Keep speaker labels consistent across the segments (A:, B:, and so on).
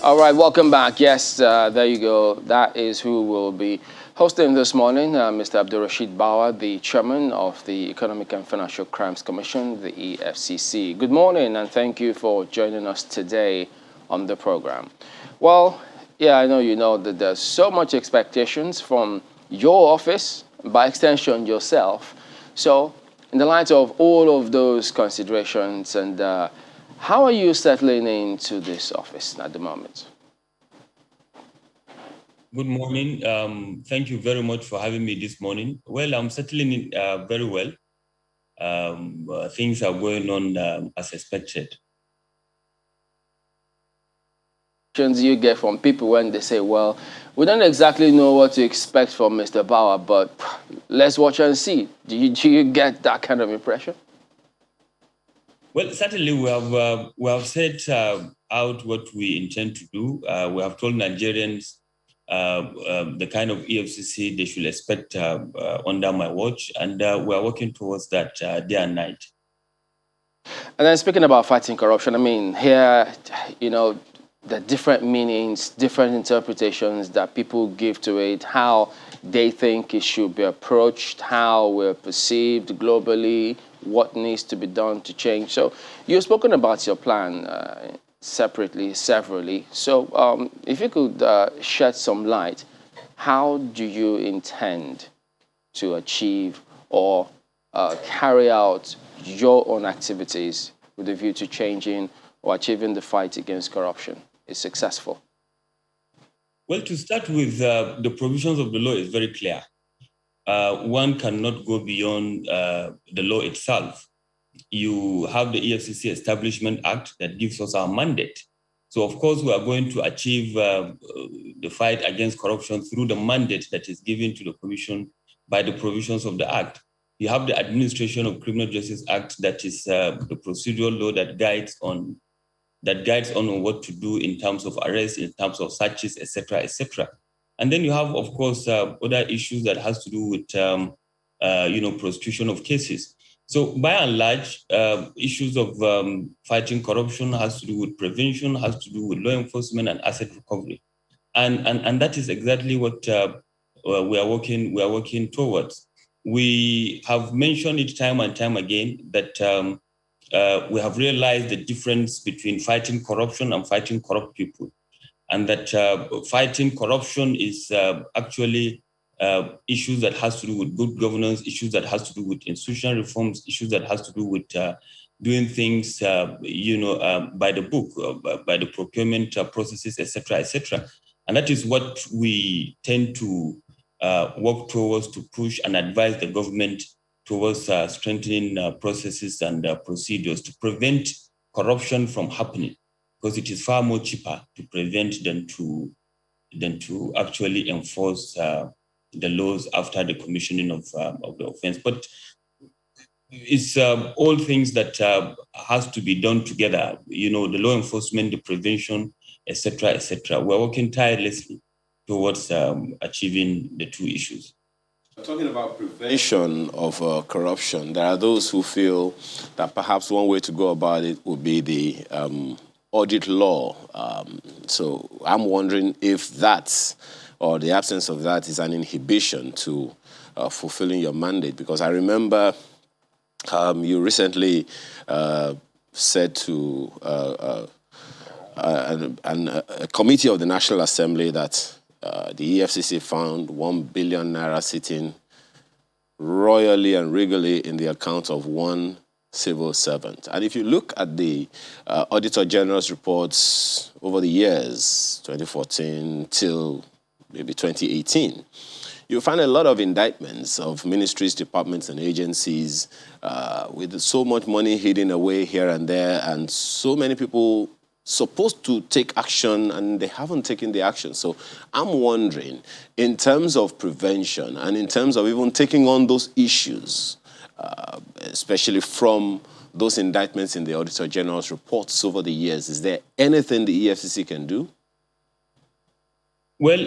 A: All right, welcome back. Yes, there you go. That is who will be hosting this morning, Mr. Abdulrashid Bawa, the chairman of the Economic and Financial Crimes Commission, the EFCC. Good morning, and thank you for joining us today on the program. Well, yeah, I know you know that there's so much expectations from your office, by extension yourself. So, in the light of all of those considerations and how are you settling into this office at the moment?
B: Good morning. Thank you very much for having me this morning. Well, I'm settling in very well. Things are going on as expected.
A: You get from people when they say, well, we don't exactly know what to expect from Mr. Bauer, but let's watch and see. Do you get that kind of impression?
B: Well, certainly we have set out what we intend to do. We have told Nigerians the kind of EFCC they should expect under my watch, and we are working towards that day and night.
A: And then speaking about fighting corruption, I mean, here, you know, the different meanings, different interpretations that people give to it, how they think it should be approached, how we're perceived globally, what needs to be done to change. So you've spoken about your plan separately, severally. So if you could shed some light, how do you intend to achieve or carry out your own activities with a view to changing or achieving the fight against corruption is successful?
B: Well, to start with, the provisions of the law is very clear. One cannot go beyond the law itself. You have the EFCC Establishment Act that gives us our mandate. So, of course, we are going to achieve the fight against corruption through the mandate that is given to the Commission by the provisions of the Act. You have the Administration of Criminal Justice Act that is the procedural law that guides on what to do in terms of arrests, in terms of searches, etc., etc. And then you have, of course, other issues that has to do with, prosecution of cases. So by and large, issues of fighting corruption has to do with prevention, has to do with law enforcement and asset recovery, and that is exactly what we are working towards. We have mentioned it time and time again that we have realized the difference between fighting corruption and fighting corrupt people, and that fighting corruption is actually issues that has to do with good governance, issues that has to do with institutional reforms, issues that has to do with doing things, by the book, by the procurement processes, etc., etc. And that is what we tend to work towards, to push and advise the government towards strengthening processes and procedures to prevent corruption from happening, because it is far more cheaper to prevent than to actually enforce the laws after the commissioning of the offense. But it's all things that has to be done together. You know, the law enforcement, the prevention, etc., etc. We're working tirelessly towards achieving the two issues.
C: Talking about prevention of corruption, there are those who feel that perhaps one way to go about it would be the audit law. So I'm wondering if that, or the absence of that, is an inhibition to fulfilling your mandate. Because I remember you recently said to a committee of the National Assembly that the EFCC found 1 billion naira sitting royally and regally in the account of one civil servant. And if you look at the Auditor General's reports over the years, 2014 till maybe 2018, you'll find a lot of indictments of ministries, departments, and agencies with so much money hidden away here and there, and so many people supposed to take action and they haven't taken the action. So I'm wondering, in terms of prevention and in terms of even taking on those issues, especially from those indictments in the Auditor General's reports over the years, is there anything the EFCC can do?
B: Well,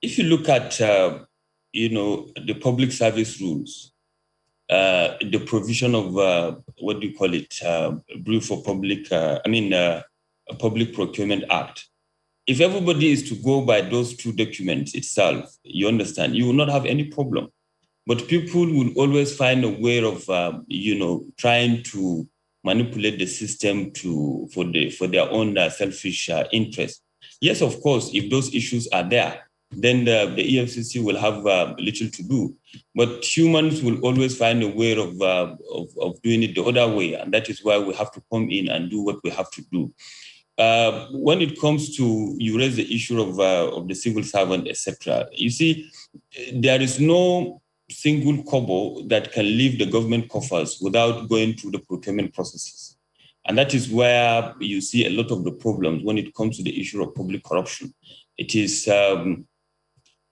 B: if you look at, the public service rules, the provision of, brief for public, Public Procurement Act. If everybody is to go by those two documents itself, you understand, you will not have any problem. But people will always find a way of, trying to manipulate the system for their own selfish interest. Yes, of course, if those issues are there, then the EFCC will have little to do. But humans will always find a way of doing it the other way, and that is why we have to come in and do what we have to do. When it comes to, you raise the issue of the civil servant, etc. You see, there is no single kobo that can leave the government coffers without going through the procurement processes. And that is where you see a lot of the problems when it comes to the issue of public corruption. It is through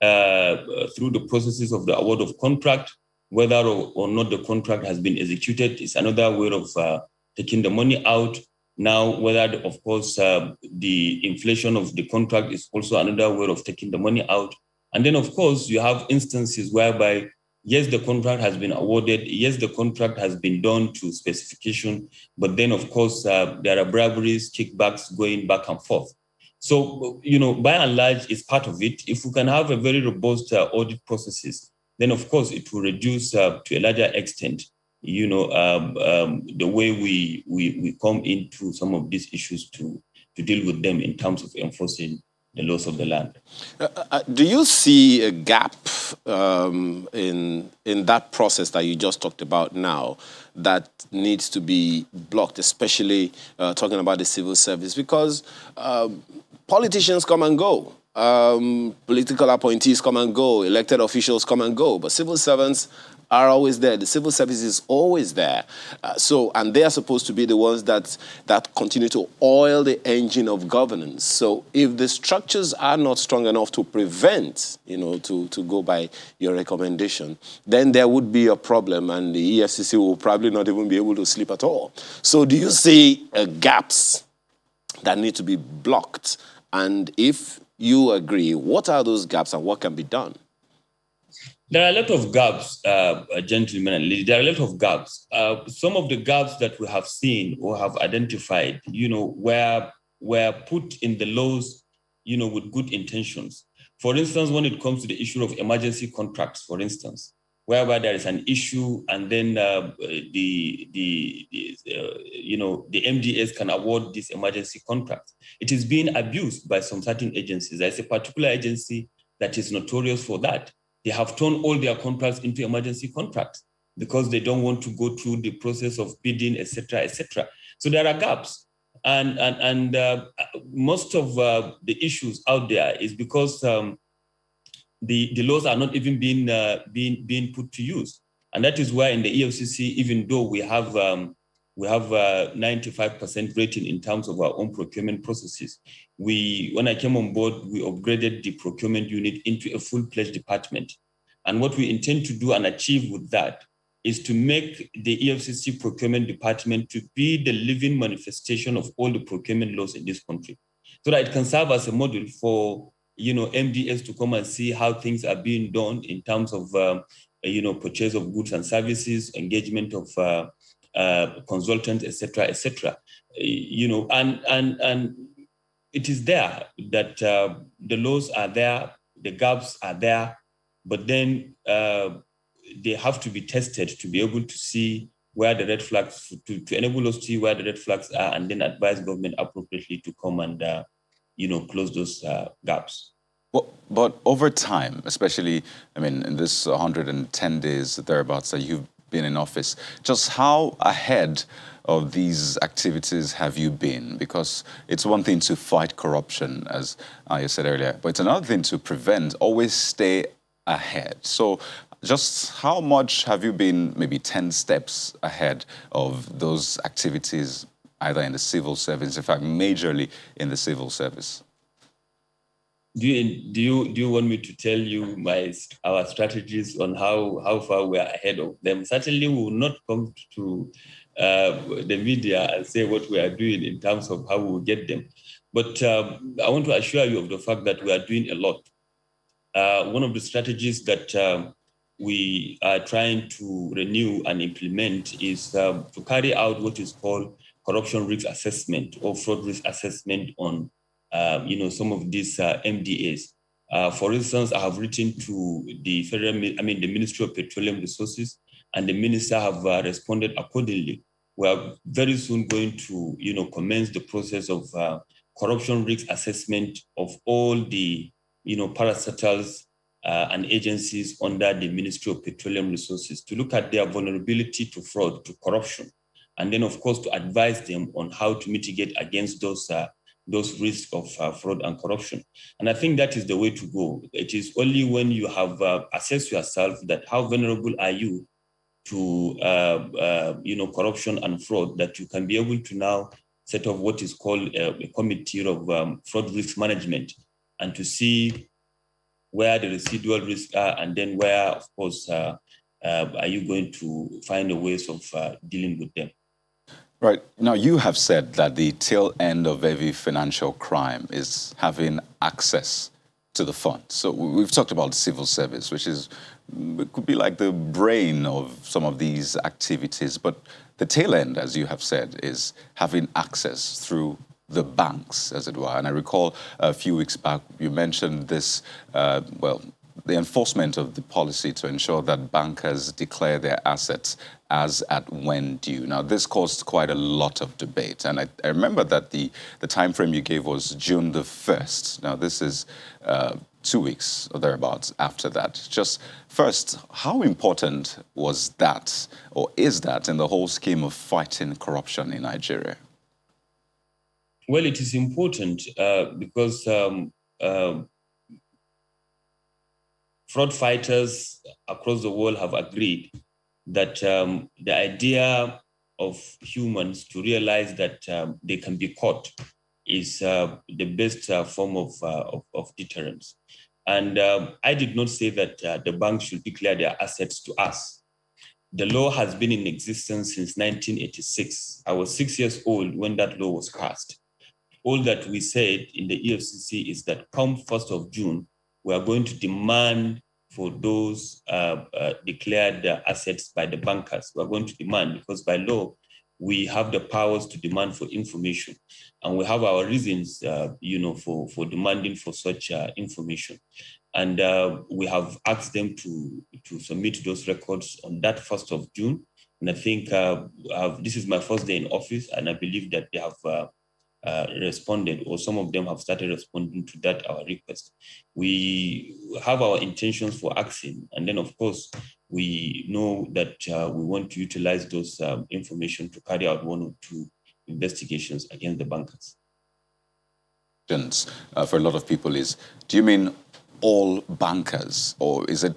B: the processes of the award of contract, whether or not the contract has been executed is another way of taking the money out. Now, whether, of course, the inflation of the contract is also another way of taking the money out. And then, of course, you have instances whereby, yes, the contract has been awarded, yes, the contract has been done to specification, but then, of course, there are briberies, kickbacks going back and forth. So, by and large, it's part of it. If we can have a very robust audit processes, then, of course, it will reduce to a larger extent the way we come into some of these issues to deal with them in terms of enforcing the laws of the land.
C: Do you see a gap in that process that you just talked about now that needs to be blocked, especially talking about the civil service? Because politicians come and go. Political appointees come and go, elected officials come and go, but civil servants are always there. The civil service is always there. And they are supposed to be the ones that continue to oil the engine of governance. So if the structures are not strong enough to prevent, to go by your recommendation, then there would be a problem and the EFCC will probably not even be able to sleep at all. So do you see gaps that need to be blocked? And if you agree, what are those gaps and what can be done?
B: There are a lot of gaps, gentlemen and ladies. There are a lot of gaps. Some of the gaps that we have seen or have identified, were put in the laws, with good intentions. For instance, when it comes to the issue of emergency contracts, for instance, whereby there is an issue and then the MDS can award this emergency contract. It is being abused by some certain agencies. There's a particular agency that is notorious for that. They have turned all their contracts into emergency contracts because they don't want to go through the process of bidding, et cetera, et cetera. So there are gaps. And most of the issues out there is because the laws are not even being put to use. And that is why in the EFCC, even though we have 95% rating in terms of our own procurement processes, when I came on board, we upgraded the procurement unit into a full-fledged department. And what we intend to do and achieve with that is to make the EFCC procurement department to be the living manifestation of all the procurement laws in this country, so that it can serve as a model for MDS to come and see how things are being done in terms of purchase of goods and services, engagement of consultants, et cetera, and it is there that the laws are there, the gaps are there, but then they have to be tested to be able to see where the red flags, to enable us to see where the red flags are, and then advise government appropriately to come and close those gaps.
D: But over time, especially, in this 110 days, thereabouts, that you've been in office, just how ahead of these activities have you been? Because it's one thing to fight corruption, as you said earlier, but it's another thing to prevent, always stay ahead. So just how much have you been maybe 10 steps ahead of those activities, either in the civil service, in fact, majorly in the civil service?
B: Do you want me to tell you our strategies on how far we are ahead of them? Certainly, we will not come to the media and say what we are doing in terms of how we will get them. But I want to assure you of the fact that we are doing a lot. One of the strategies that we are trying to renew and implement is to carry out what is called corruption risk assessment or fraud risk assessment on, some of these MDAs. For instance, I have written to the the Ministry of Petroleum Resources, and the minister have responded accordingly. We are very soon going to, commence the process of corruption risk assessment of all the, parastatals and agencies under the Ministry of Petroleum Resources to look at their vulnerability to fraud, to corruption, and then, of course, to advise them on how to mitigate against those risks of fraud and corruption. And I think that is the way to go. It is only when you have assessed yourself that how vulnerable are you to corruption and fraud that you can be able to now set up what is called a committee of fraud risk management, and to see where the residual risks are, and then where, of course, are you going to find a ways of dealing with them.
D: Right. Now, you have said that the tail end of every financial crime is having access to the fund. So we've talked about civil service, which could be like the brain of some of these activities. But the tail end, as you have said, is having access through the banks, as it were. And I recall a few weeks back, you mentioned this, the enforcement of the policy to ensure that bankers declare their assets as at when due. Now, this caused quite a lot of debate. And I remember that the time frame you gave was June the 1st. Now, this is 2 weeks or thereabouts after that. Just first, how important was that, or is that, in the whole scheme of fighting corruption in Nigeria?
B: Well, it is important because fraud fighters across the world have agreed that the idea of humans to realize that they can be caught is the best form of deterrence. And I did not say that the banks should declare their assets to us. The law has been in existence since 1986. I was 6 years old when that law was passed. All that we said in the EFCC is that come 1st of June, we are going to demand for those declared assets by the bankers. We are going to demand, because by law, we have the powers to demand for information. And we have our reasons, for demanding for such information. And we have asked them to submit those records on that 1st of June. And I think this is my first day in office, and I believe that they have responded, or some of them have started responding to that, our request. We have our intentions for action, and then, of course, we know that we want to utilize those information to carry out 1 or 2 investigations against the bankers.
D: For a lot of people is, do you mean all bankers, or is it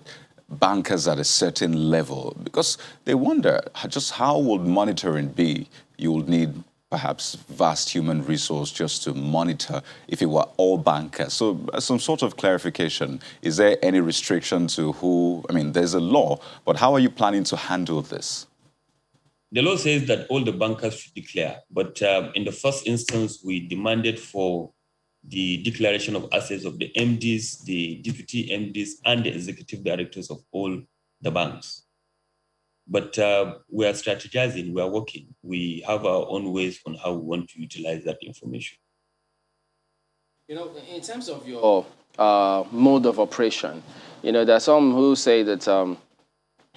D: bankers at a certain level? Because they wonder just how would monitoring be? You would need perhaps vast human resource just to monitor if it were all bankers. So some sort of clarification. Is there any restriction to who? I mean, there's a law, but how are you planning to handle this?
B: The law says that all the bankers should declare, but in the first instance, we demanded for the declaration of assets of the MDs, the deputy MDs, and the executive directors of all the banks. But we are strategizing, we are working. We have our own ways on how we want to utilize that information.
A: In terms of your mode of operation, there are some who say that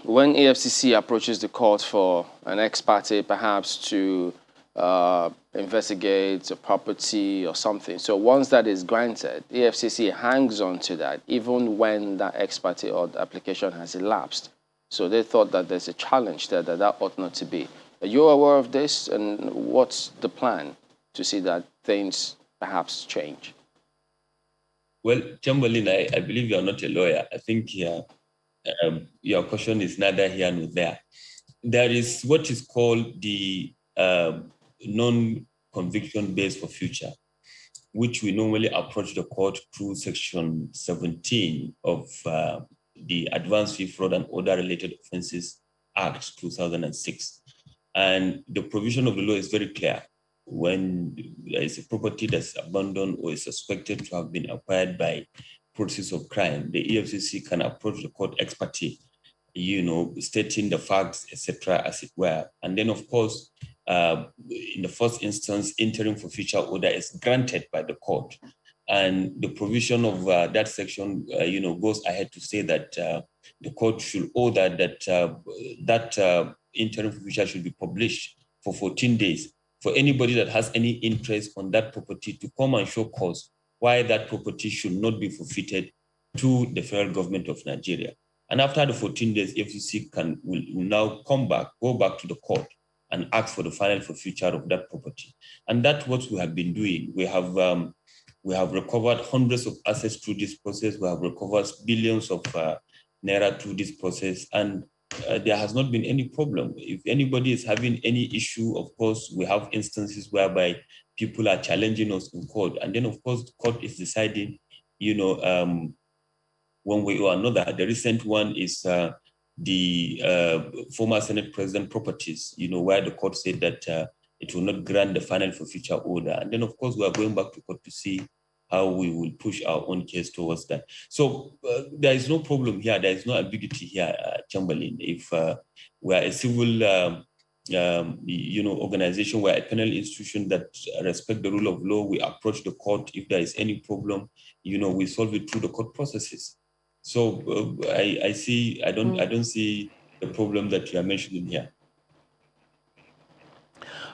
A: when EFCC approaches the court for an ex parte, perhaps to investigate a property or something, so once that is granted, EFCC hangs on to that, even when that ex parte or the application has elapsed. So they thought that there's a challenge there that ought not to be. Are you aware of this, and what's the plan to see that things perhaps change?
B: Well, Chamberlain, I believe you are not a lawyer. I think your question is neither here nor there. There is what is called the non-conviction base for future, which we normally approach the court through Section 17 of the Advanced Fee Fraud and Other Related Offences Act 2006. And the provision of the law is very clear. When there is a property that's abandoned or is suspected to have been acquired by process of crime, the EFCC can approach the court ex parte, stating the facts, etc., as it were. And then, of course, in the first instance, interim forfeiture order is granted by the court. And the provision of that section, goes ahead to say that the court should order that interim forfeiture should be published for 14 days for anybody that has any interest on that property to come and show cause why that property should not be forfeited to the federal government of Nigeria. And after the 14 days, EFCC will now go back to the court and ask for the final forfeiture of that property. And that's what we have been doing. We have recovered hundreds of assets through this process. We have recovered billions of naira through this process, and there has not been any problem. If anybody is having any issue, of course, we have instances whereby people are challenging us in court, and then of course the court is deciding, one way or another. The recent one is the former Senate President properties, where the court said that it will not grant the final forfeiture order. And then, of course, we are going back to court to see how we will push our own case towards that. So there is no problem here. There is no ambiguity here, Chamberlain. If we are a civil organization, we are a penal institution that respect the rule of law, we approach the court. If there is any problem, we solve it through the court processes. So I don't see the problem that you are mentioning here.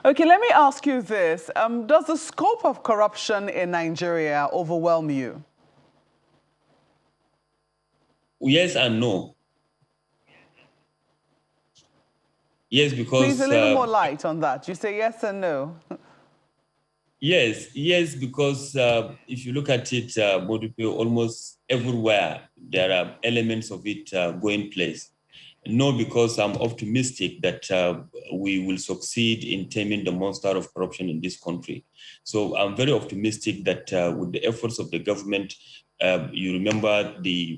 E: Okay, let me ask you this. Does the scope of corruption in Nigeria overwhelm you?
B: Yes and no. Yes, because...
E: Please, a little more light on that. You say yes and no.
B: Yes, because if you look at it, Modipe, almost everywhere, there are elements of it going place. No, because I'm optimistic that we will succeed in taming the monster of corruption in this country. So I'm very optimistic that with the efforts of the government, you remember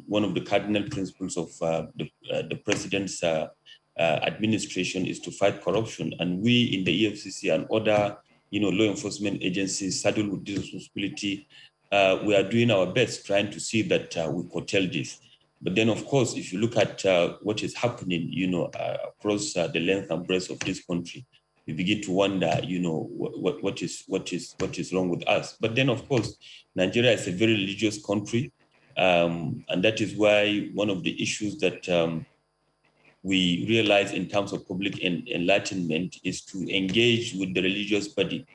B: one of the cardinal principles of the president's administration is to fight corruption. And we in the EFCC and other law enforcement agencies saddled with this responsibility, we are doing our best trying to see that we curtail this. But then, of course, if you look at what is happening, across the length and breadth of this country, we begin to wonder, what is wrong with us. But then, of course, Nigeria is a very religious country, and that is why one of the issues that we realize in terms of public enlightenment is to engage with the religious body.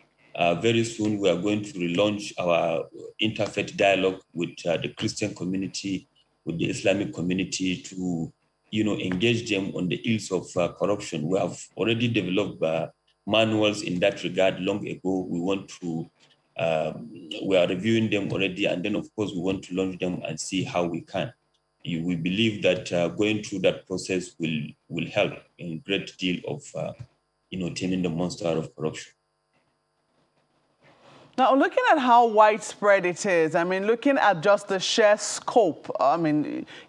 B: Very soon, we are going to relaunch our interfaith dialogue with the Christian community, with the Islamic community to, engage them on the ills of corruption. We have already developed manuals in that regard long ago. We are reviewing them already, and then of course we want to launch them and see how we can. We believe that going through that process will help in a great deal of, taming the monster of corruption.
E: Now, looking at how widespread it is, looking at just the sheer scope,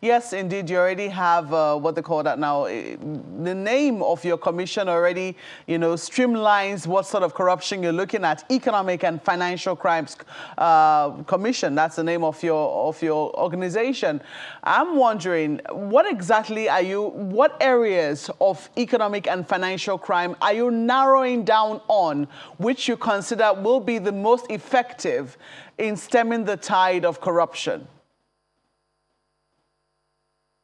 E: yes, indeed, you already have what they call that now. The name of your commission already, streamlines what sort of corruption you're looking at. Economic and Financial Crimes Commission, that's the name of your organization. I'm wondering, what areas of economic and financial crime are you narrowing down on, which you consider will be the most effective in stemming the tide of corruption?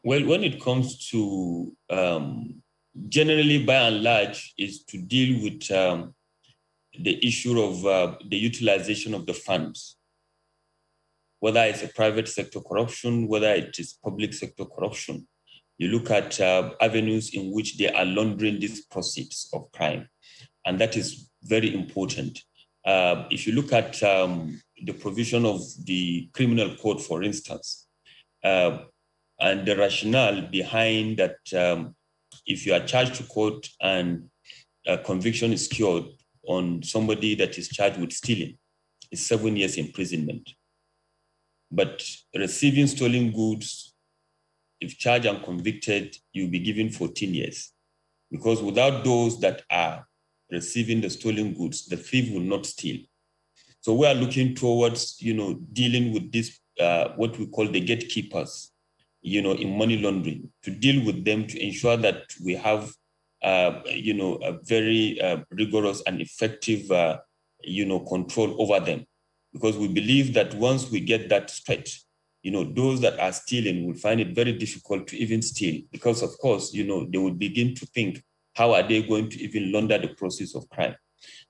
B: Well, when it comes to generally, by and large, is to deal with the issue of the utilization of the funds, whether it's a private sector corruption, whether it is public sector corruption. You look at avenues in which they are laundering these proceeds of crime, and that is very important. If you look at the provision of the criminal code, for instance, and the rationale behind that, if you are charged to court and a conviction is cured on somebody that is charged with stealing, it's 7 years imprisonment. But receiving stolen goods, if charged and convicted, you'll be given 14 years. Because without those that are receiving the stolen goods, the thief will not steal. So we are looking towards, dealing with this, what we call the gatekeepers, in money laundering, to deal with them to ensure that we have a very rigorous and effective, control over them. Because we believe that once we get that straight, those that are stealing will find it very difficult to even steal, because of course, they will begin to think, how are they going to even launder the process of crime?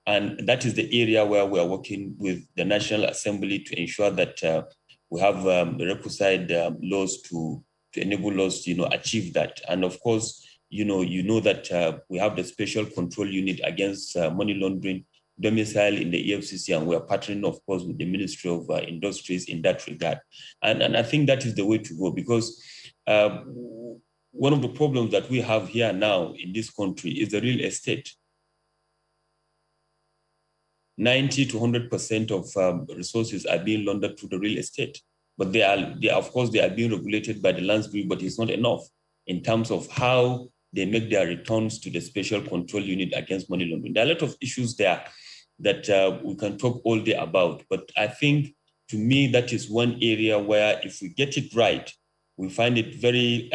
B: And that is the area where we are working with the National Assembly to ensure that we have the requisite laws to enable us to, achieve that. And of course, that we have the Special Control Unit against money laundering domicile in the EFCC, and we are partnering, of course, with the Ministry of Industries in that regard. And I think that is the way to go, because one of the problems that we have here now in this country is the real estate. 90 to 100% of resources are being laundered through the real estate. But they are being regulated by the Lands Bureau, but it's not enough in terms of how they make their returns to the Special Control Unit against money laundering. There are a lot of issues there that we can talk all day about. But I think, to me, that is one area where if we get it right, we find it very,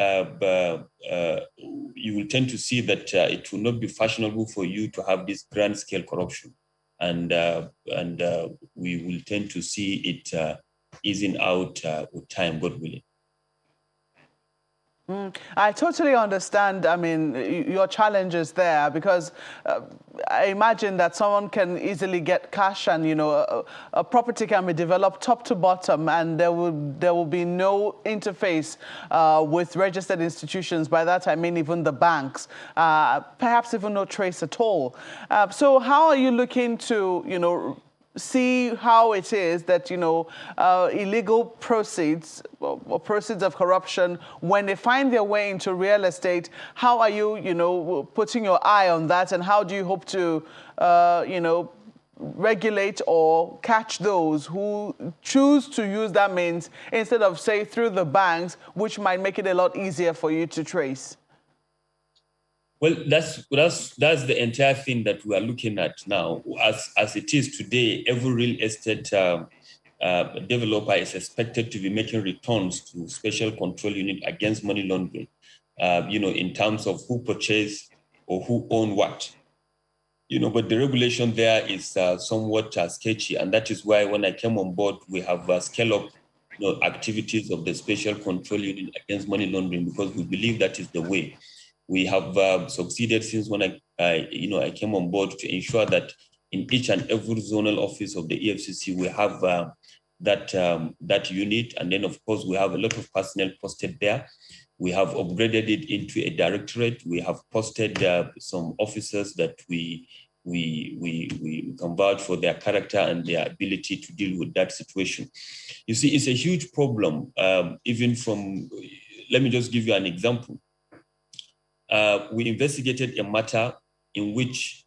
B: you will tend to see that it will not be fashionable for you to have this grand scale corruption. And we will tend to see it easing out with time, God willing.
E: I totally understand, your challenges there, because I imagine that someone can easily get cash and, a property can be developed top to bottom, and there will be no interface with registered institutions. By that, I mean even the banks, perhaps even no trace at all. So how are you looking to, see how it is that, illegal proceeds or proceeds of corruption, when they find their way into real estate, how are you, putting your eye on that, and how do you hope to, regulate or catch those who choose to use that means instead of, say, through the banks, which might make it a lot easier for you to trace?
B: Well, that's the entire thing that we are looking at now. As it is today, every real estate developer is expected to be making returns to Special Control Unit against money laundering, in terms of who purchased or who own what. But the regulation there is somewhat sketchy, and that is why when I came on board, we have scaled up activities of the Special Control Unit against money laundering, because we believe that is the way. We have succeeded since when I came on board to ensure that in each and every zonal office of the EFCC, we have that unit. And then, of course, we have a lot of personnel posted there. We have upgraded it into a directorate. We have posted some officers that we can vouch for their character and their ability to deal with that situation. You see, it's a huge problem, even from, let me just give you an example. We investigated a matter in which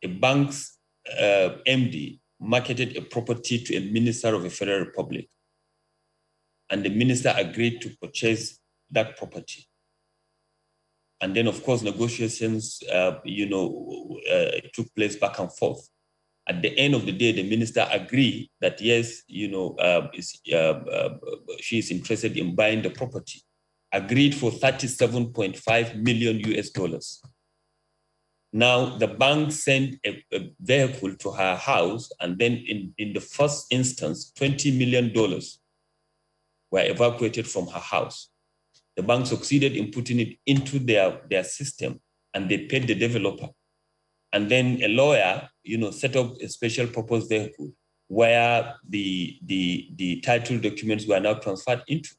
B: a bank's MD marketed a property to a minister of a federal republic, and the minister agreed to purchase that property. And then, of course, negotiations, took place back and forth. At the end of the day, the minister agreed that yes, she is interested in buying the property. Agreed for $37.5 million US. Now, the bank sent a vehicle to her house, and then in the first instance, $20 million were evacuated from her house. The bank succeeded in putting it into their system, and they paid the developer. And then a lawyer, set up a special purpose vehicle where the title documents were now transferred into.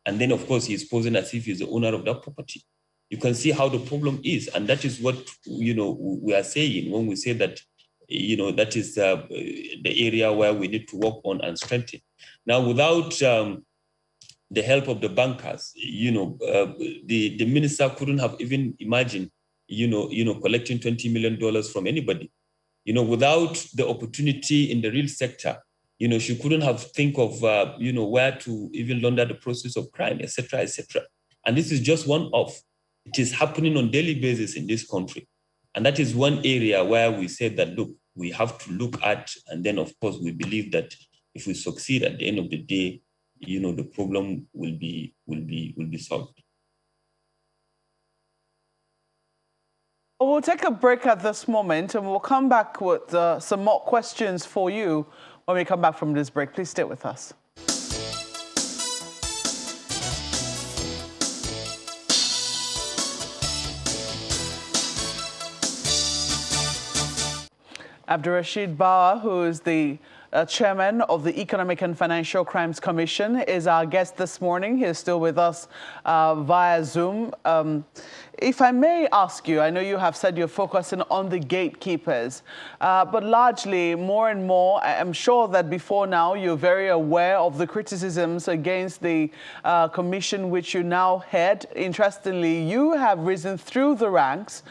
B: And then, of course, he's posing as if he's the owner of that property. You can see how the problem is. And that is what, we are saying when we say that, that is the area where we need to work on and strengthen. Now, without the help of the bankers, the minister couldn't have even imagined, collecting $20 million from anybody. Without the opportunity in the real sector, she couldn't have think of, where to even launder the process of crime, et cetera, et cetera. And this is just one of. It is happening on a daily basis in this country. And that is one area where we said that, look, we have to look at, and then, of course, we believe that if we succeed at the end of the day, the problem will be solved.
E: We'll take a break at this moment and we'll come back with some more questions for you when we come back from this break. Please stay with us. Abdurrashid Bawa, who is the chairman of the Economic and Financial Crimes Commission, is our guest this morning. He is still with us via Zoom. If I may ask you, I know you have said you're focusing on the gatekeepers, but largely, more and more, I'm sure that before now, you're very aware of the criticisms against the commission which you now head. Interestingly, you have risen through the ranks.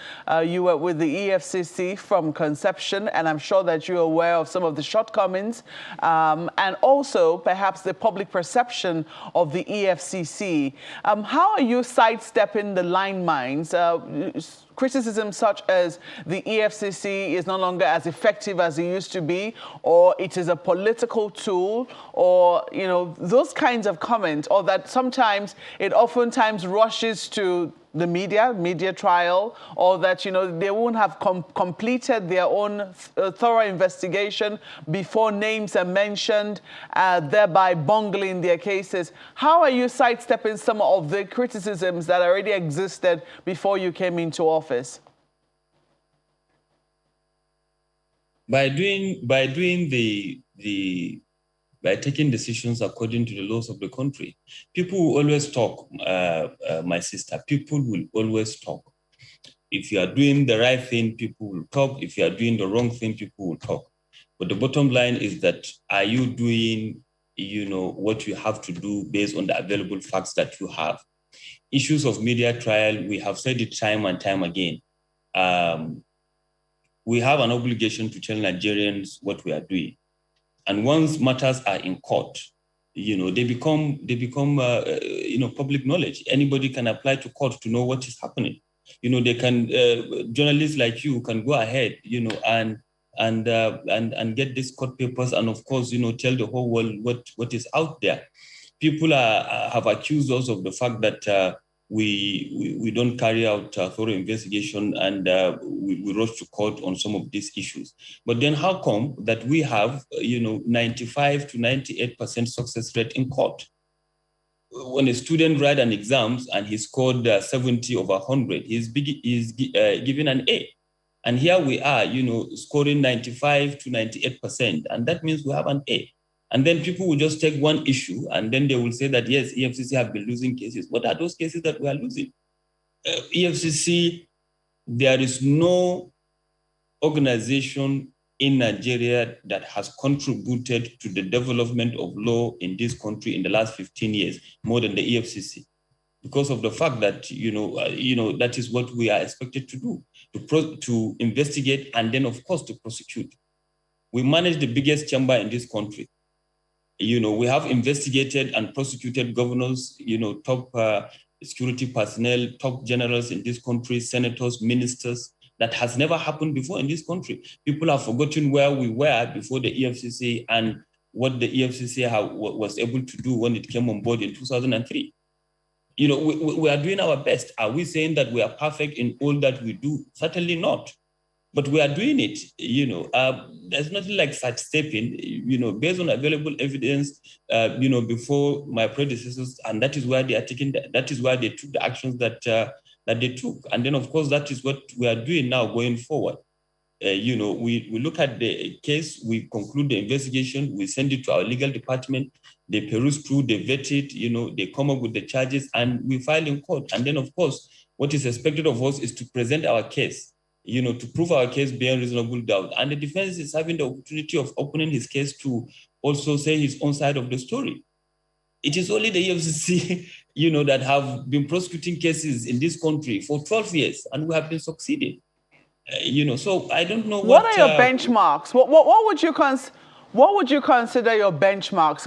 E: You were with the EFCC from conception, and I'm sure that you're aware of some of the shortcomings and also perhaps the public perception of the EFCC. How are you sidestepping the line mines? Criticisms such as the EFCC is no longer as effective as it used to be, or it is a political tool, or, you know, those kinds of comments, or that sometimes it oftentimes rushes to the media trial, or that, you know, they won't have completed their own thorough investigation before names are mentioned, thereby bungling their cases. How are you sidestepping some of the criticisms that already existed before you came into office?
B: By taking decisions according to the laws of the country. People will always talk, my sister. People will always talk. If you are doing the right thing, people will talk. If you are doing the wrong thing, people will talk. But the bottom line is that, are you doing, you know, what you have to do based on the available facts that you have? Issues of media trial, we have said it time and time again. We have an obligation to tell Nigerians what we are doing. And once matters are in court, you know, they become you know, public knowledge. Anybody can apply to court to know what is happening. You know, they can, journalists like you can go ahead, you know, and get these court papers, and of course, you know, tell the whole world what is out there. People have accused us of the fact that we don't carry out thorough investigation, and we rush to court on some of these issues. But then how come that we have, you know, 95 to 98% success rate in court? When a student writes an exam and he scored 70 over 100, he's given an A. And here we are, you know, scoring 95 to 98%, and that means we have an A. And then people will just take one issue, and then they will say that, yes, EFCC have been losing cases. What are those cases that we are losing? EFCC, there is no organization in Nigeria that has contributed to the development of law in this country in the last 15 years, more than the EFCC, because of the fact that, you know, that is what we are expected to do, to investigate and then, of course, to prosecute. We manage the biggest chamber in this country. You know, we have investigated and prosecuted governors, you know, top security personnel, top generals in this country, senators, ministers. That has never happened before in this country. People have forgotten where we were before the EFCC and what the EFCC was able to do when it came on board in 2003. You know, we are doing our best. Are we saying that we are perfect in all that we do? Certainly not. But we are doing it, you know. There's nothing like such stepping, you know, based on available evidence, you know, before my predecessors, and that is why they are taking, that is why they took the actions that they took. And then, of course, that is what we are doing now going forward. You know, we look at the case, we conclude the investigation, we send it to our legal department, they peruse through, they vet it, you know, they come up with the charges, and we file in court. And then, of course, what is expected of us is to present our case, you know, to prove our case beyond reasonable doubt. And the defense is having the opportunity of opening his case to also say his own side of the story. It is only the EFCC, you know, that have been prosecuting cases in this country for 12 years, and we have been succeeding. You know, so I don't know
E: what are your benchmarks? What would you consider your benchmarks?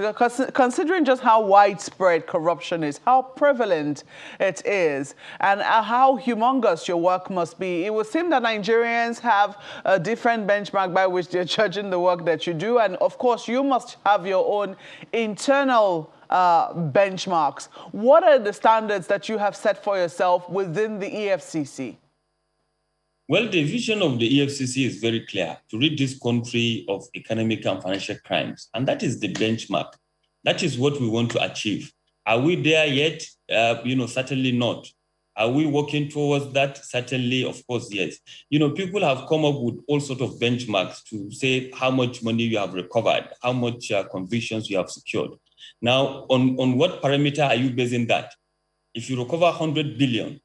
E: Considering just how widespread corruption is, how prevalent it is, and how humongous your work must be, it would seem that Nigerians have a different benchmark by which they're judging the work that you do. And of course, you must have your own internal benchmarks. What are the standards that you have set for yourself within the EFCC?
B: Well, the vision of the EFCC is very clear: to rid this country of economic and financial crimes. And that is the benchmark. That is what we want to achieve. Are we there yet? Certainly not. Are we working towards that? Certainly, of course, yes. People have come up with all sorts of benchmarks to say how much money you have recovered, how much convictions you have secured. Now, on what parameter are you basing that? If you recover 100 billion,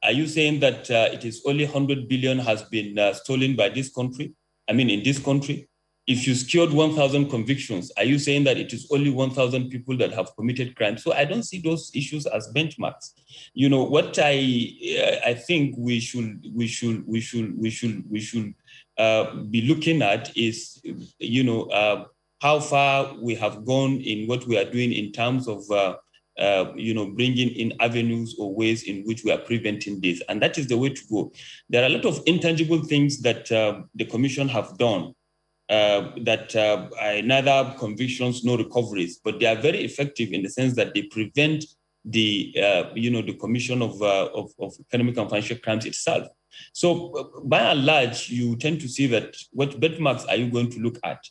B: are you saying that it is only 100 billion has been stolen by this country? In this country? If you secured 1,000 convictions, are you saying that it is only 1,000 people that have committed crimes? So I don't see those issues as benchmarks. What I think we should be looking at is, how far we have gone in what we are doing in terms of bringing in avenues or ways in which we are preventing this. And that is the way to go. There are a lot of intangible things that the Commission have done that are neither convictions nor recoveries, but they are very effective in the sense that they prevent the commission of economic and financial crimes itself. So by and large, you tend to see that what benchmarks are you going to look at?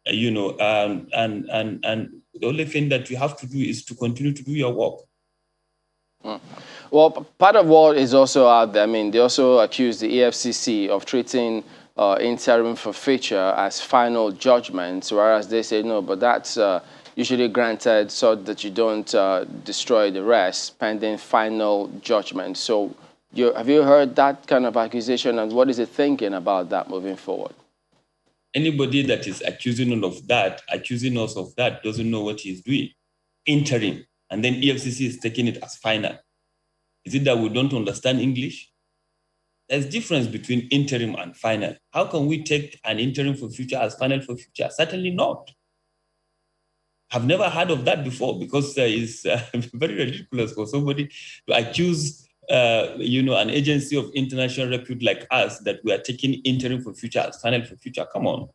B: And the only thing that you have to do is to continue to do your work.
A: Well, part of what is also out there, they also accuse the EFCC of treating interim forfeiture as final judgment, whereas they say no, but that's usually granted so that you don't destroy the rest pending final judgment. So have you heard that kind of accusation, and what is it thinking about that moving forward?
B: Anybody that is accusing us of that doesn't know what he's doing. Interim, and then EFCC is taking it as final. Is it that we don't understand English? There's difference between interim and final. How can we take an interim for future as final for future? Certainly not. I've never heard of that before, because it's very ridiculous for somebody to accuse an agency of international repute like us that we are taking interim for future as final for future. Come on.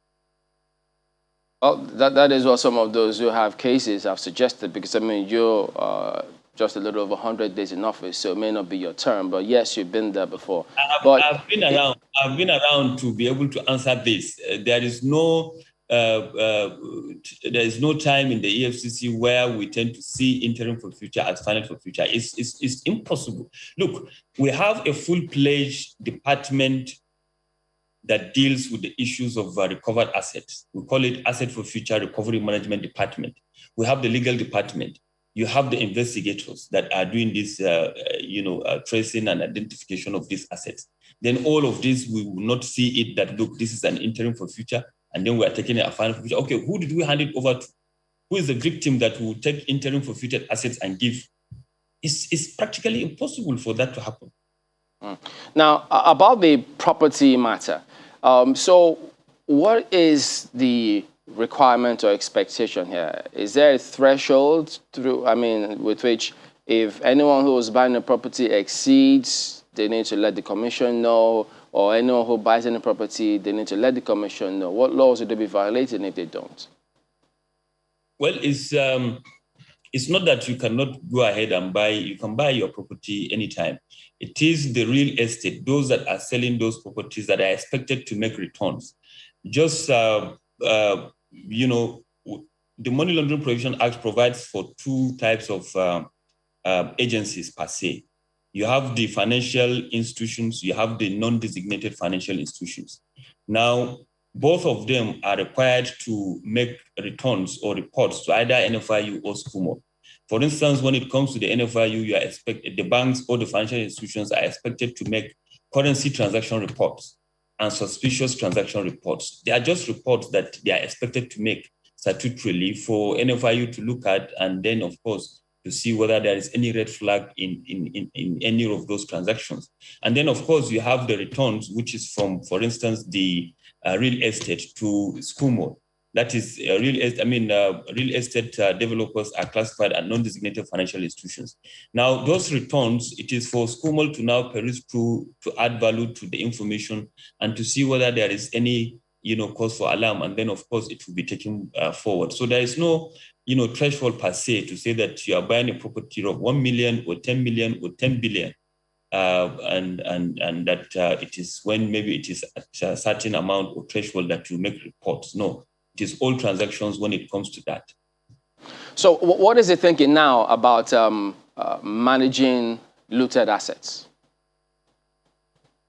A: Well, that is what some of those who have cases have suggested, because you're just a little over 100 days in office, so it may not be your term, but yes, you've been there before.
B: I've been around to be able to answer this. There is no time in the EFCC where we tend to see interim for future as final for future. It's impossible. Look, we have a full-fledged department that deals with the issues of recovered assets. We call it Asset for Future Recovery Management Department. We have the legal department. You have the investigators that are doing this, tracing and identification of these assets. Then all of this, we will not see it that, look, this is an interim for future, and then we are taking it a final for future. Okay, who did we hand it over to? Who is the victim that will take interim for future assets and give? It's practically impossible for that to happen.
A: Now, about the property matter. So what is the requirement or expectation here? Is there a threshold with which if anyone who is buying a property exceeds, they need to let the Commission know, or anyone who buys any property, they need to let the Commission know? What laws would they be violating if they don't?
B: Well, it's not that you cannot go ahead and buy. You can buy your property anytime. It is the real estate, those that are selling those properties, that are expected to make returns. Just the Money Laundering Prohibition Act provides for two types of agencies per se. You have the financial institutions, you have the non-designated financial institutions. Now, both of them are required to make returns or reports to either NFIU or SCUMO. For instance, when it comes to the NFIU, the banks or the financial institutions are expected to make currency transaction reports and suspicious transaction reports. They are just reports that they are expected to make statutorily for NFIU to look at, and then, of course, to see whether there is any red flag in any of those transactions. And then, of course, you have the returns, which is from, for instance, the real estate to SCUMO. That is real estate developers are classified as non-designated financial institutions. Now, those returns, it is for SCUMO to now peruse through to add value to the information and to see whether there is any cause for alarm. And then, of course, it will be taken forward. So there is no threshold per se to say that you are buying a property of 1 million or 10 million or 10 billion. and that it is when maybe it is at a certain amount or threshold that you make reports. No, it is all transactions when it comes to that.
A: So what is the thinking now about managing looted assets?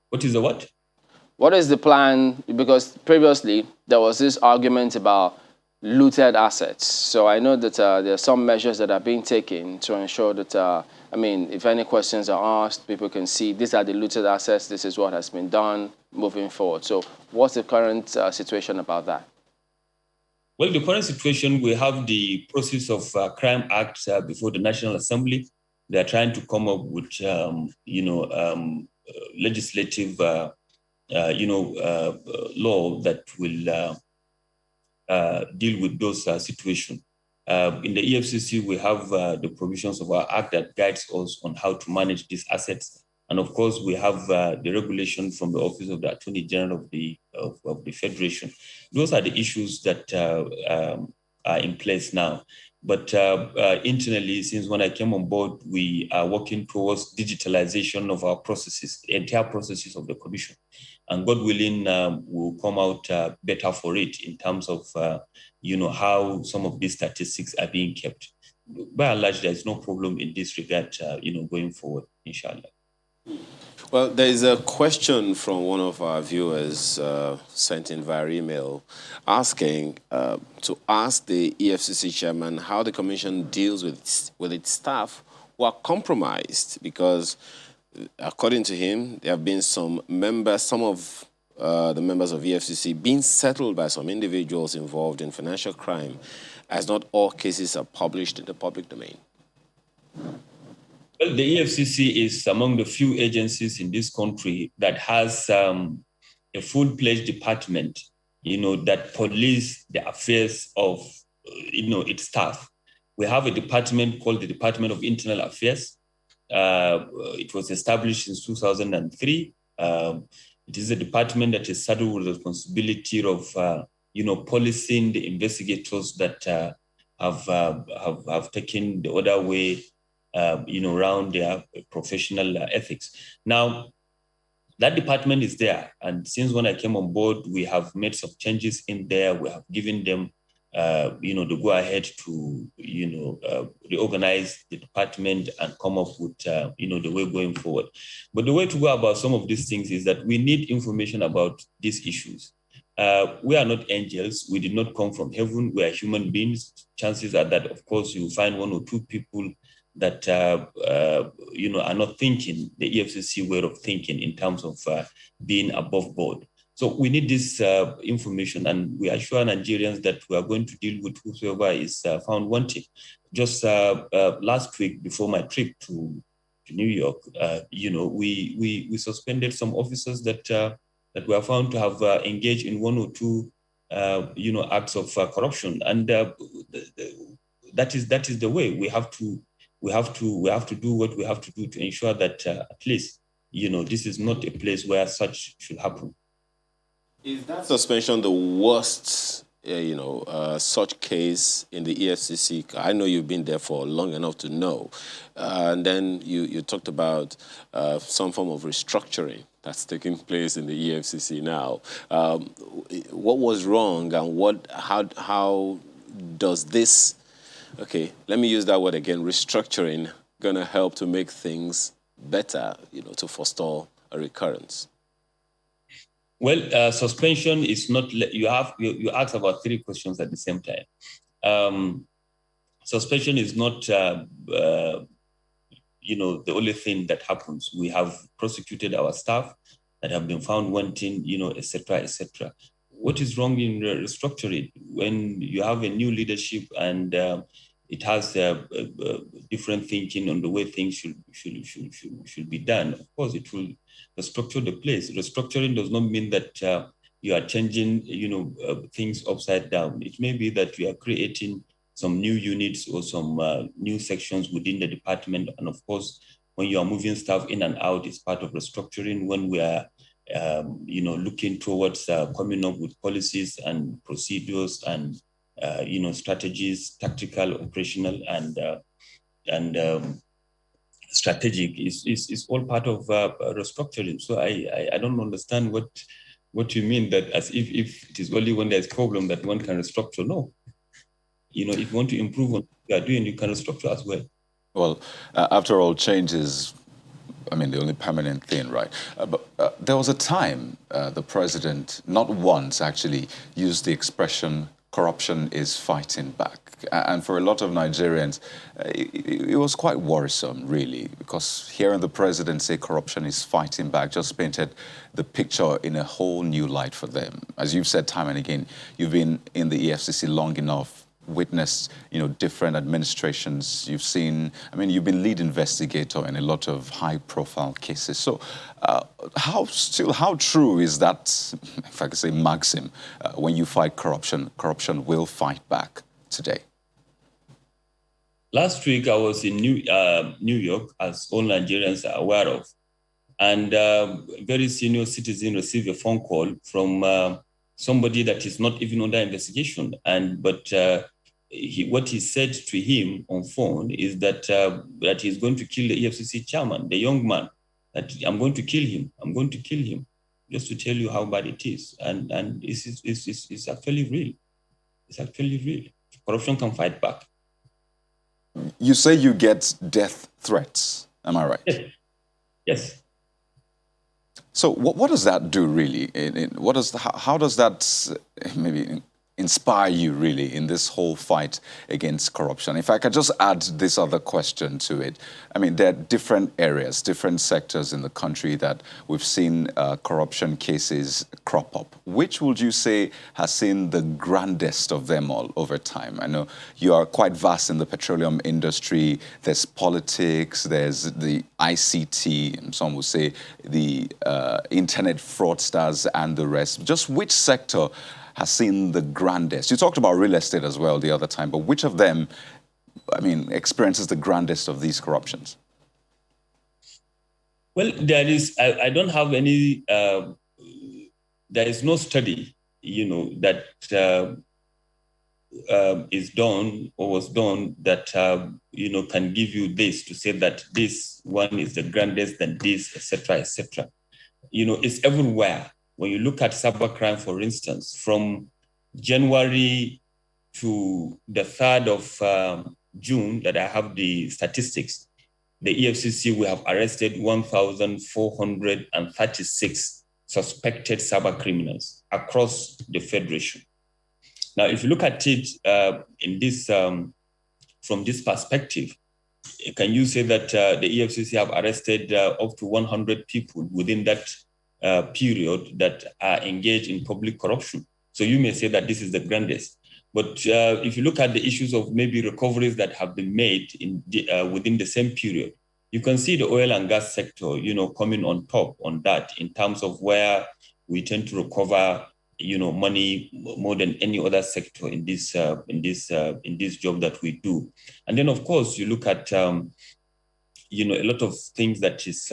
B: What is the what?
A: What is the plan? Because previously there was this argument about looted assets. So I know that there are some measures that are being taken to ensure that, I mean, if any questions are asked, people can see these are the looted assets, this is what has been done moving forward. So what's the current situation about that?
B: Well, the current situation, we have the process of Crime Act before the National Assembly. They are trying to come up with, legislative, law that will deal with those situations. In the EFCC, we have the provisions of our act that guides us on how to manage these assets. And of course, we have the regulation from the Office of the Attorney General of the Federation. Those are the issues that are in place now. But internally, since when I came on board, we are working towards digitalization of our processes, the entire processes of the commission. And God willing, we'll come out better for it in terms of, how some of these statistics are being kept. By and large, there's no problem in this regard, going forward, inshallah.
C: Well, there is a question from one of our viewers sent in via email asking to ask the EFCC chairman how the commission deals with its staff who are compromised because, according to him, there have been some of the members of EFCC being settled by some individuals involved in financial crime, as not all cases are published in the public domain.
B: Well, the EFCC is among the few agencies in this country that has a full-fledged department, that police the affairs of, its staff. We have a department called the Department of Internal Affairs. It was established in 2003. It is a department that is saddled with the responsibility of, policing the investigators that have taken the other way, around their professional ethics. Now, that department is there. And since when I came on board, we have made some changes in there. We have given them, the go-ahead to, reorganize the department and come up with, the way going forward. But the way to go about some of these things is that we need information about these issues. We are not angels. We did not come from heaven. We are human beings. Chances are that, of course, you find one or two people that, are not thinking the EFCC way of thinking in terms of being above board. So we need this information, and we assure Nigerians that we are going to deal with whoever is found wanting. Just last week, before my trip to New York, we suspended some officers that were found to have engaged in one or two, acts of corruption, and that is the way we have to do what we have to do to ensure that at least, this is not a place where such should happen.
C: Is that suspension the worst, such case in the EFCC? I know you've been there for long enough to know. And then you talked about some form of restructuring that's taking place in the EFCC now. What was wrong, and how does this, okay, let me use that word again, restructuring, going to help to make things better, to forestall a recurrence?
B: Well, suspension is not, you asked about three questions at the same time. Suspension is not, the only thing that happens. We have prosecuted our staff that have been found wanting, et cetera, et cetera. What is wrong in restructuring? When you have a new leadership and it has different thinking on the way things should be done, of course, it will restructure the place. Restructuring does not mean that you are changing, things upside down. It may be that you are creating some new units or some new sections within the department. And of course, when you are moving staff in and out, it's part of restructuring. When we are, looking towards coming up with policies and procedures and, strategies, tactical, operational, and strategic. Is all part of restructuring. So I don't understand what you mean that as if it is only when there's problem that one can restructure. No. If you want to improve on what you are doing, you can restructure as well.
D: Well, after all, change is, the only permanent thing, right? But there was a time the president, not once actually, used the expression, corruption is fighting back. And for a lot of Nigerians, it was quite worrisome, really, because hearing the president say corruption is fighting back just painted the picture in a whole new light for them. As you've said time and again, you've been in the EFCC long enough, witnessed, different administrations. You've seen, you've been lead investigator in a lot of high-profile cases. So, how true is that, if I could say, maxim? When you fight corruption, corruption will fight back today.
B: Last week, I was in New York, as all Nigerians are aware of, and a very senior citizen received a phone call from somebody that is not even under investigation, but what he said to him on phone is that he's going to kill the EFCC chairman, the young man, that I'm going to kill him, just to tell you how bad it is. And it's actually real. It's actually real. Corruption can fight back.
D: You say you get death threats, am I right?
B: Yes.
D: So what does that do, really? How does that maybe inspire you, really, in this whole fight against corruption? If I could just add this other question to it. There are different areas, different sectors in the country that we've seen corruption cases crop up. Which would you say has seen the grandest of them all over time? I know you are quite vast in the petroleum industry. There's politics, there's the ICT, and some would say the internet fraudsters and the rest. Just which sector has seen the grandest? You talked about real estate as well the other time, but which of them, experiences the grandest of these corruptions?
B: Well, I don't have any, there is no study, that is done or was done that, can give you this to say that this one is the grandest than this, etc., etc. It's everywhere. When you look at cybercrime, for instance, from January to the 3rd of June, that I have the statistics, the EFCC will have arrested 1,436 suspected cyber criminals across the Federation. Now, if you look at it in this, from this perspective, can you say that the EFCC have arrested up to 100 people within that period that are engaged in public corruption? So you may say that this is the grandest. But if you look at the issues of maybe recoveries that have been made in within the same period, you can see the oil and gas sector, coming on top on that in terms of where we tend to recover, money more than any other sector in this job that we do. And then, of course, you look at a lot of things that is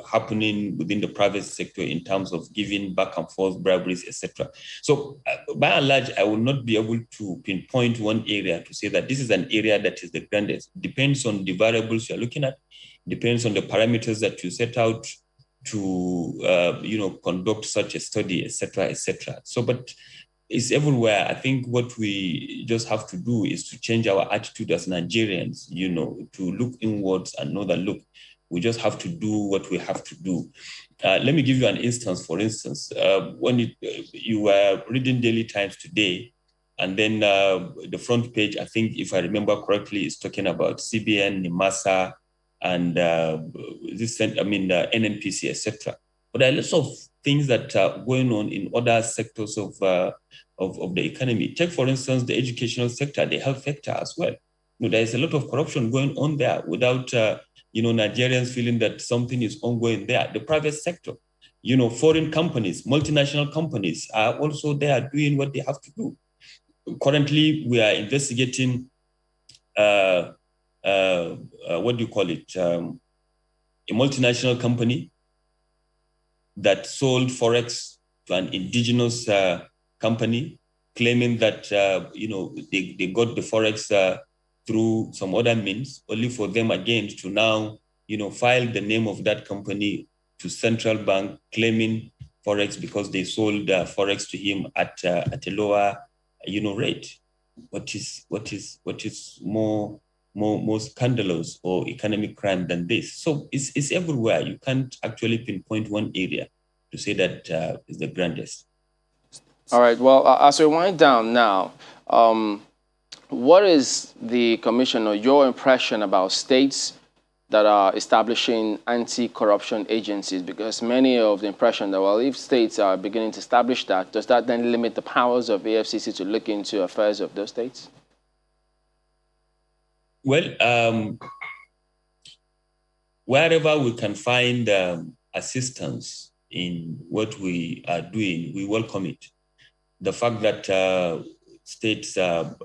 B: happening within the private sector in terms of giving back and forth briberies, etc. So by and large, I will not be able to pinpoint one area to say that this is an area that is the grandest. Depends on the variables you're looking at, depends on the parameters that you set out to, conduct such a study, etc., etc. So, but it's everywhere. I think what we just have to do is to change our attitude as Nigerians, to look inwards and know that, look, we just have to do what we have to do. Let me give you an instance. For instance, when you were reading Daily Times today, and then the front page, I think, if I remember correctly, is talking about CBN, NIMASA, and NNPC, etc. But there are lots of things that are going on in other sectors of the economy. Take, for instance, the educational sector, the health sector as well. There is a lot of corruption going on there without, Nigerians feeling that something is ongoing there. The private sector, foreign companies, multinational companies are also there doing what they have to do. Currently, we are investigating, a multinational company that sold Forex to an indigenous company, claiming that, they got the Forex through some other means, only for them again to now, filed the name of that company to central bank claiming forex because they sold forex to him at a lower, rate. What is more scandalous or economic crime than this? So it's everywhere. You can't actually pinpoint one area to say that is the grandest.
A: All right. Well, as we wind down now, what is the commission or your impression about states that are establishing anti-corruption agencies? Because many of the impression that, well, if states are beginning to establish that, does that then limit the powers of EFCC to look into affairs of those states?
B: Well, wherever we can find assistance in what we are doing, we welcome it. The fact that states are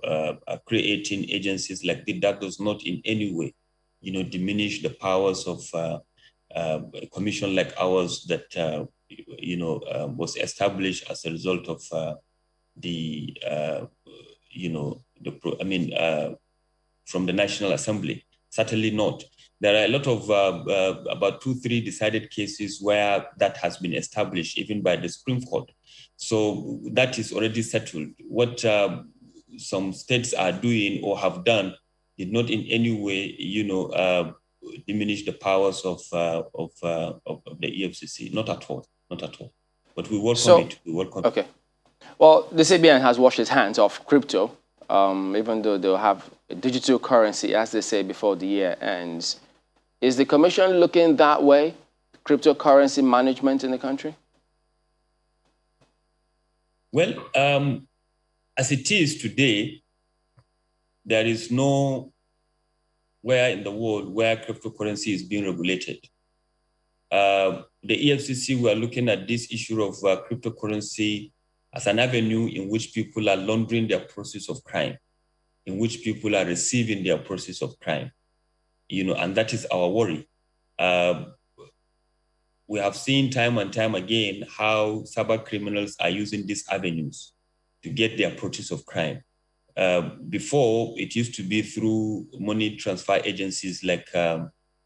B: creating agencies like this, that does not in any way, diminish the powers of a commission like ours that, was established as a result of from the National Assembly. Certainly not. There are a lot of about 2-3 decided cases where that has been established, even by the Supreme Court. So that is already settled. What some states are doing or have done did not in any way, diminish the powers of the EFCC. Not at all. Not at all. But we welcome it. We welcome it.
A: Okay. Well, the CBN has washed its hands of crypto, even though they'll have a digital currency, as they say, before the year ends. Is the commission looking that way, cryptocurrency management in the country?
B: Well, as it is today, there is no where in the world where cryptocurrency is being regulated. The EFCC, we are looking at this issue of cryptocurrency as an avenue in which people are laundering their process of crime, in which people are receiving their process of crime, and that is our worry. We have seen time and time again how cyber criminals are using these avenues to get their process of crime. Before, it used to be through money transfer agencies like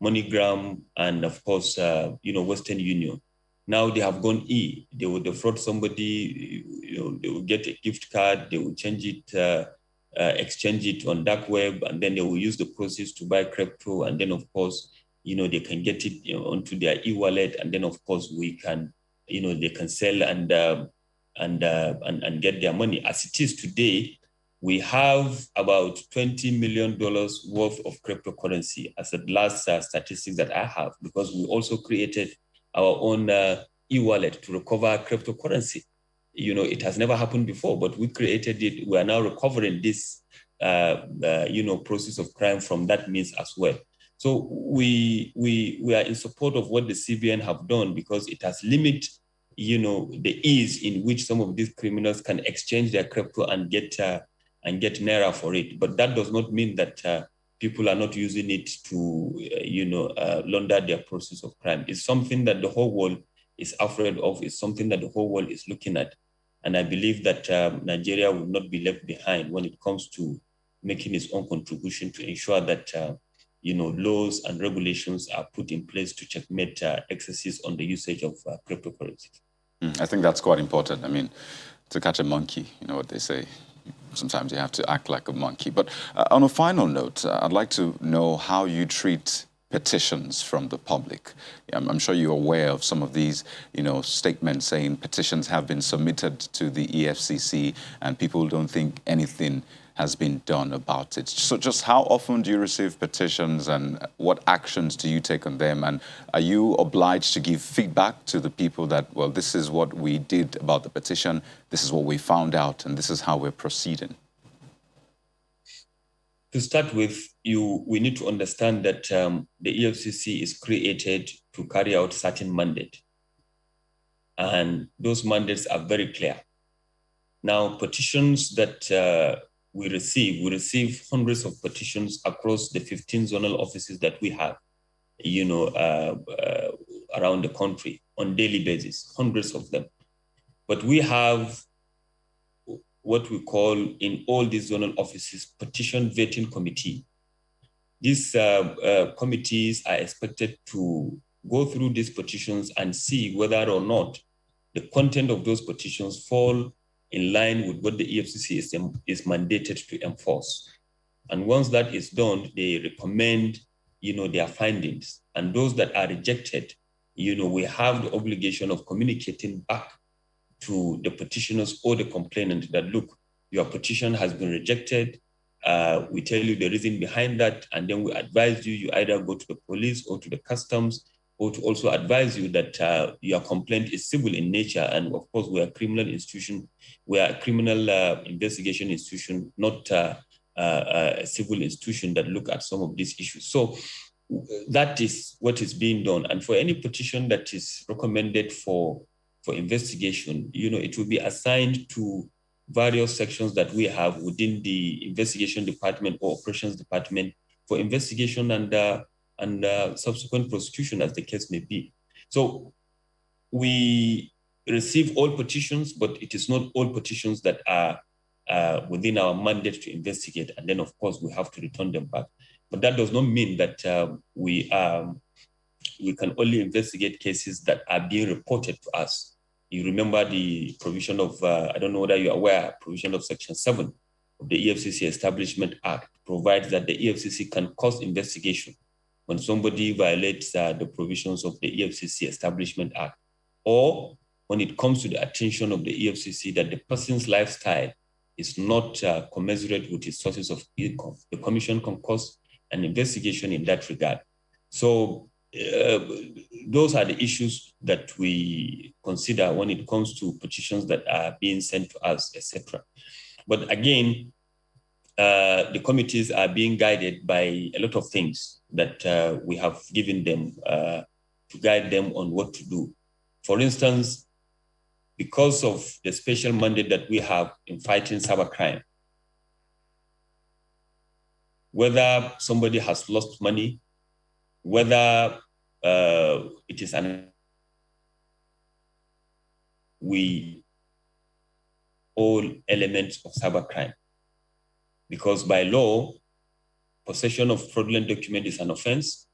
B: MoneyGram and, of course, Western Union. Now they have gone E. They will defraud somebody, they will get a gift card, they will change it, exchange it on dark web, and then they will use the proceeds to buy crypto. And then, of course, they can get it onto their e-wallet. And then, of course, we can, they can sell and get their money. As it is today, we have about $20 million worth of cryptocurrency as the last statistics that I have, because we also created our own e-wallet to recover cryptocurrency. It has never happened before, but we created it. We are now recovering this, process of crime from that means as well. So we are in support of what the CBN have done, because it has limited, the ease in which some of these criminals can exchange their crypto and get naira for it. But that does not mean that people are not using it to, launder their process of crime. It's something that the whole world is afraid of. It's something that the whole world is looking at. And I believe that Nigeria will not be left behind when it comes to making its own contribution to ensure that, laws and regulations are put in place to checkmate excesses on the usage of cryptocurrencies.
D: I think that's quite important. I mean, to catch a monkey, you know what they say. Sometimes you have to act like a monkey. But on a final note, I'd like to know how you treat petitions from the public. I'm sure you're aware of some of these, statements saying petitions have been submitted to the EFCC and people don't think anything has been done about it. So just how often do you receive petitions and what actions do you take on them? And are you obliged to give feedback to the people that, well, this is what we did about the petition, this is what we found out, and this is how we're proceeding?
B: To start with, we need to understand that the EFCC is created to carry out certain mandate. And those mandates are very clear. Now, petitions that we receive hundreds of petitions across the 15 zonal offices that we have, around the country on daily basis, hundreds of them. But we have what we call in all these zonal offices petition vetting committee. these committees are expected to go through these petitions and see whether or not the content of those petitions fall in line with what the EFCC is mandated to enforce. And once that is done, they recommend, their findings. And those that are rejected, we have the obligation of communicating back to the petitioners or the complainant that, look, your petition has been rejected. We tell you the reason behind that, and then we advise you either go to the police or to the customs, or to also advise you that your complaint is civil in nature. And of course, we are a criminal institution. We are a criminal investigation institution, not a civil institution that look at some of these issues. So that is what is being done. And for any petition that is recommended for investigation, it will be assigned to various sections that we have within the investigation department or operations department for investigation and subsequent prosecution, as the case may be. So we receive all petitions, but it is not all petitions that are within our mandate to investigate. And then, of course, we have to return them back. But that does not mean that we can only investigate cases that are being reported to us. You remember the provision of, I don't know whether you're aware, provision of Section 7 of the EFCC Establishment Act provides that the EFCC can cause investigation when somebody violates the provisions of the EFCC Establishment Act, or when it comes to the attention of the EFCC that the person's lifestyle is not commensurate with his sources of income. The Commission can cause an investigation in that regard. So those are the issues that we consider when it comes to petitions that are being sent to us, etc. But again, the committees are being guided by a lot of things that we have given them to guide them on what to do. For instance, because of the special mandate that we have in fighting cybercrime, whether somebody has lost money, whether it is all elements of cybercrime. Because by law, possession of fraudulent document is an offense,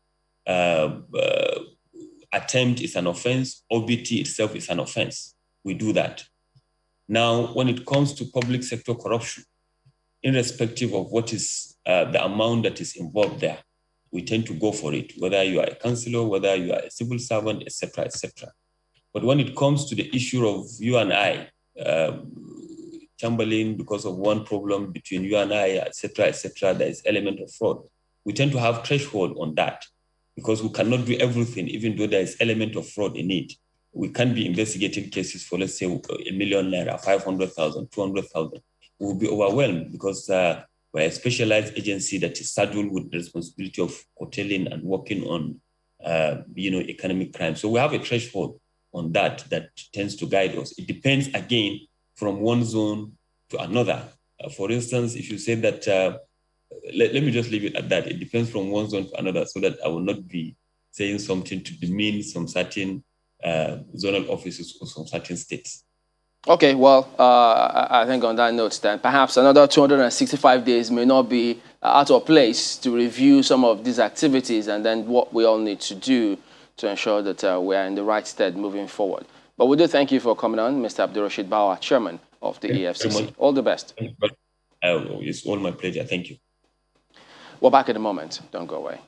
B: attempt is an offense, OBT itself is an offense. We do that. Now, when it comes to public sector corruption, irrespective of what is the amount that is involved there, we tend to go for it, whether you are a councillor, whether you are a civil servant, etc., etc. But when it comes to the issue of you and I, tumbling because of one problem between you and I, etc., there is element of fraud. We tend to have threshold on that because we cannot do everything, even though there is element of fraud in it. We can't be investigating cases for, let's say, ₦1 million, 500,000, 200,000. We will be overwhelmed because we're a specialized agency that is saddled with the responsibility of curtailing and working on, economic crime. So we have a threshold on that tends to guide us. It depends, again, from one zone to another. For instance, if you say that, let me just leave it at that. It depends from one zone to another so that I will not be saying something to demean some certain zonal offices or some certain states.
A: Okay, well, I think on that note then, perhaps another 265 days may not be out of place to review some of these activities and then what we all need to do to ensure that we are in the right stead moving forward. But we do thank you for coming on, Mr. Abdulrasheed Bawa, Chairman of the EFCC. All the best.
B: It's all my pleasure. Thank you.
A: We're back in a moment. Don't go away.